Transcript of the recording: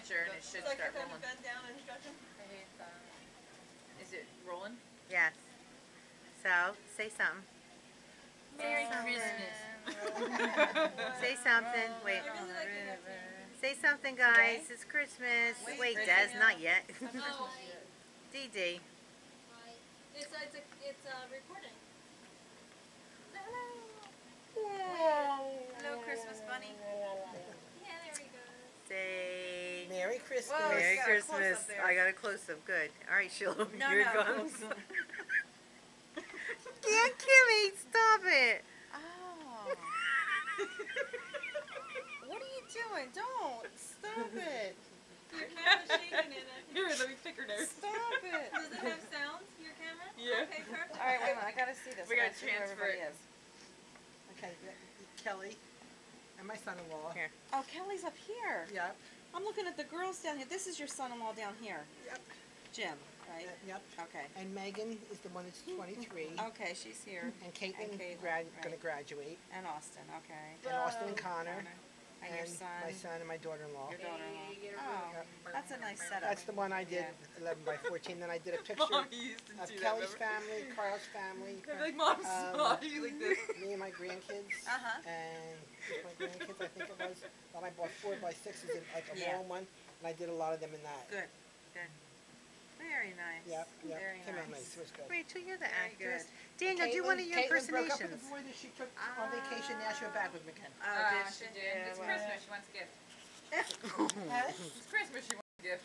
picture and it should like start you're rolling. Bend down and instruction. I hate that. Is it rolling? Yes. So, say something. Merry Christmas. Say something. Wait. I really like it actually. Say something, guys. It's Christmas. Wait, Des, not yet. Oh, Dee Dee. it's recording. Hello, Christmas bunny. Yeah, there we go. Say Merry Christmas. Whoa, Merry got a close-up Christmas. there. I got a close-up. Good. All right, Sheila. No, here no. it comes. Yeah, Kimmy, stop it. Oh. What are you doing? Don't. Stop it. Your camera's shaking in it. Here, let me pick her nose. Stop it. Does it have sounds, your camera? Yeah. Okay, perfect. All right, wait a minute. I gotta see this. We I gotta see where transfer everybody it. is. Okay, Kelly and my son-in-law. Here. Oh, Kelly's up here. Yep. I'm looking at the girls down here. This is your son-in-law down here. Yep. Jim, right? Yep. Okay. And Megan is the one that's 23. Okay, she's here. And Caitlin, right. going to graduate. And Austin, okay. And Austin and Connor. And your son. My son and my daughter-in-law. Your daughter-in-law. Oh, that's a nice setup. That's the one I did, Yeah. 11 by 14. Then I did a picture Mom used to of do that, Kelly's remember? family, Carl's family, I'd be like, Mom, smile. You like this. me and my grandkids, Uh-huh. and just my grandkids, I think it was. Then I bought 4 by 6s in like a Yeah. long one, and I did a lot of them in that. Good, good. Very nice. Yep, yep. Very Came out nice. nice. It was good. Rachel, you're the Very actress. good. Daniel, do one of your Caitlin broke up with impersonations. the boy that she took on vacation. Now she's back with McKenna. Oh, did She she? did. It's well. Christmas. She wants a gift. Huh? It's Christmas. She wants a gift.